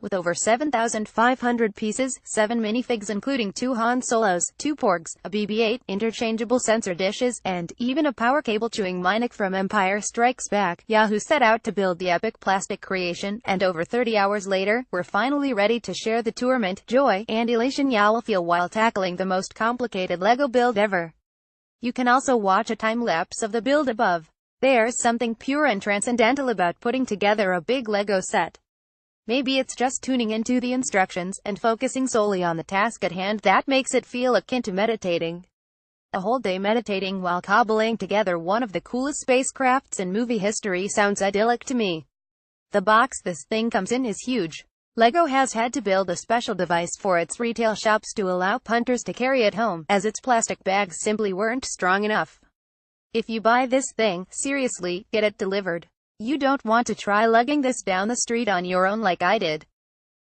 With over 7,500 pieces, 7 minifigs including 2 Han Solos, 2 porgs, a BB-8, interchangeable sensor dishes, and even a power cable-chewing Minic from Empire Strikes Back, Yahoo set out to build the epic plastic creation, and over 30 hours later, we're finally ready to share the tournament, joy, and elation you'll feel while tackling the most complicated LEGO build ever. You can also watch a time-lapse of the build above. There's something pure and transcendental about putting together a big LEGO set. Maybe it's just tuning into the instructions and focusing solely on the task at hand that makes it feel akin to meditating. A whole day meditating while cobbling together one of the coolest spacecrafts in movie history sounds idyllic to me. The box this thing comes in is huge. LEGO has had to build a special device for its retail shops to allow punters to carry it home, as its plastic bags simply weren't strong enough. If you buy this thing, seriously, get it delivered. You don't want to try lugging this down the street on your own like I did.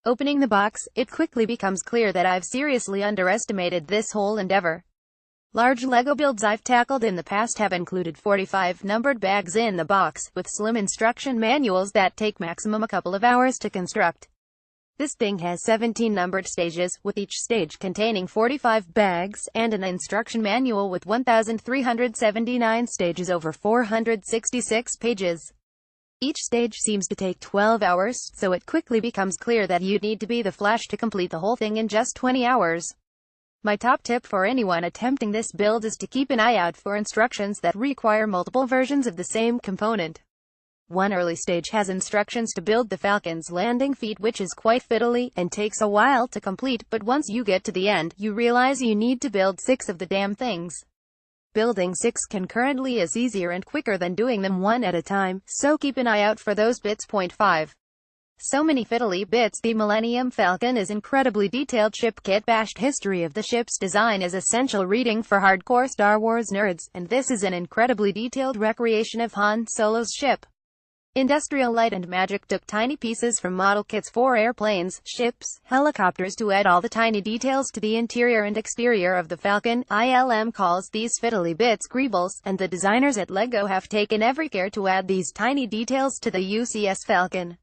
Opening the box, it quickly becomes clear that I've seriously underestimated this whole endeavor. Large LEGO builds I've tackled in the past have included 45 numbered bags in the box, with slim instruction manuals that take maximum a couple of hours to construct. This thing has 17 numbered stages, with each stage containing 45 bags, and an instruction manual with 1,379 stages over 466 pages. Each stage seems to take 12 hours, so it quickly becomes clear that you'd need to be the Flash to complete the whole thing in just 20 hours. My top tip for anyone attempting this build is to keep an eye out for instructions that require multiple versions of the same component. One early stage has instructions to build the Falcon's landing feet, which is quite fiddly, and takes a while to complete, but once you get to the end, you realize you need to build 6 of the damn things. Building 6 concurrently is easier and quicker than doing them one at a time, so keep an eye out for those bits. 5. So many fiddly bits. The Millennium Falcon is incredibly detailed ship kit. Bashed history of the ship's design is essential reading for hardcore Star Wars nerds, and this is an incredibly detailed recreation of Han Solo's ship. Industrial Light and Magic took tiny pieces from model kits for airplanes, ships, helicopters to add all the tiny details to the interior and exterior of the Falcon. ILM calls these fiddly bits greebles, and the designers at LEGO have taken every care to add these tiny details to the UCS Falcon.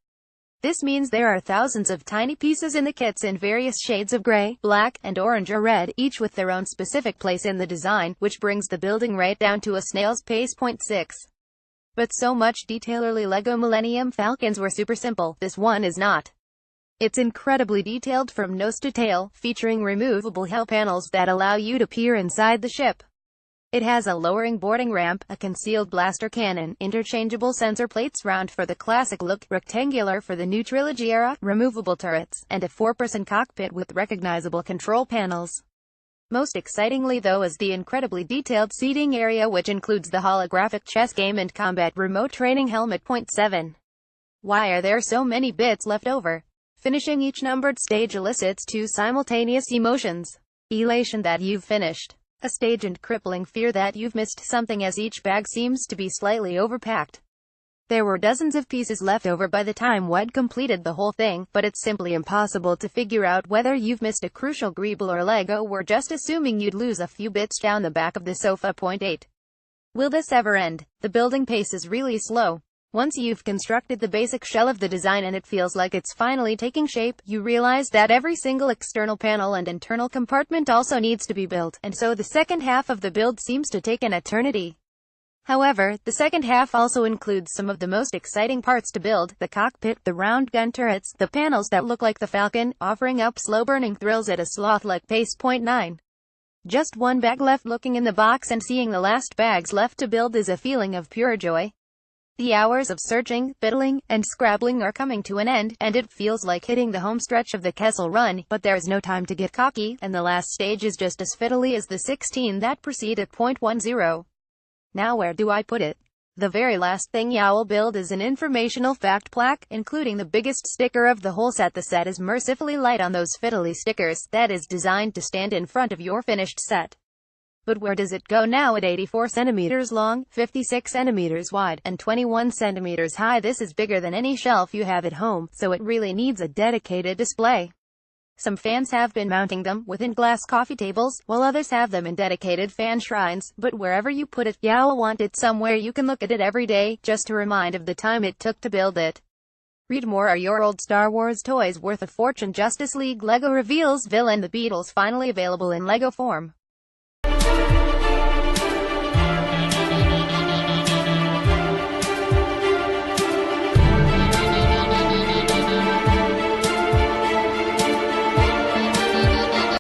This means there are thousands of tiny pieces in the kits in various shades of gray, black, and orange or red, each with their own specific place in the design, which brings the building rate down to a snail's pace. 6. But so much detail. Early LEGO Millennium Falcons were super simple. This one is not. It's incredibly detailed from nose to tail, featuring removable hull panels that allow you to peer inside the ship. It has a lowering boarding ramp, a concealed blaster cannon, interchangeable sensor plates, round for the classic look, rectangular for the new trilogy era, removable turrets, and a 4-person cockpit with recognizable control panels. Most excitingly though is the incredibly detailed seating area, which includes the holographic chess game and combat remote training helmet. 7. Why are there so many bits left over? Finishing each numbered stage elicits 2 simultaneous emotions. Elation that you've finished a stage and crippling fear that you've missed something, as each bag seems to be slightly overpacked. There were dozens of pieces left over by the time we'd completed the whole thing, but it's simply impossible to figure out whether you've missed a crucial greeble or LEGO were just assuming you'd lose a few bits down the back of the sofa. 8. Will this ever end? The building pace is really slow. Once you've constructed the basic shell of the design and it feels like it's finally taking shape, you realize that every single external panel and internal compartment also needs to be built, and so the second half of the build seems to take an eternity. However, the second half also includes some of the most exciting parts to build: the cockpit, the round gun turrets, the panels that look like the Falcon, offering up slow-burning thrills at a sloth-like pace. 9. Just one bag left. Looking in the box and seeing the last bags left to build is a feeling of pure joy. The hours of searching, fiddling, and scrabbling are coming to an end, and it feels like hitting the home stretch of the Kessel Run, but there's no time to get cocky, and the last stage is just as fiddly as the 16 that preceded. 10. Now where do I put it? The very last thing you'll build is an informational fact plaque, including the biggest sticker of the whole set. The set is mercifully light on those fiddly stickers, that is designed to stand in front of your finished set. But where does it go now? At 84 centimeters long, 56 centimeters wide, and 21 centimeters high, this is bigger than any shelf you have at home, so it really needs a dedicated display. Some fans have been mounting them within glass coffee tables, while others have them in dedicated fan shrines, but wherever you put it, you'll want it somewhere you can look at it every day, just to remind of the time it took to build it. Read more. Are your old Star Wars toys worth a fortune? Justice League Lego reveals villain The Beatles finally available in Lego form.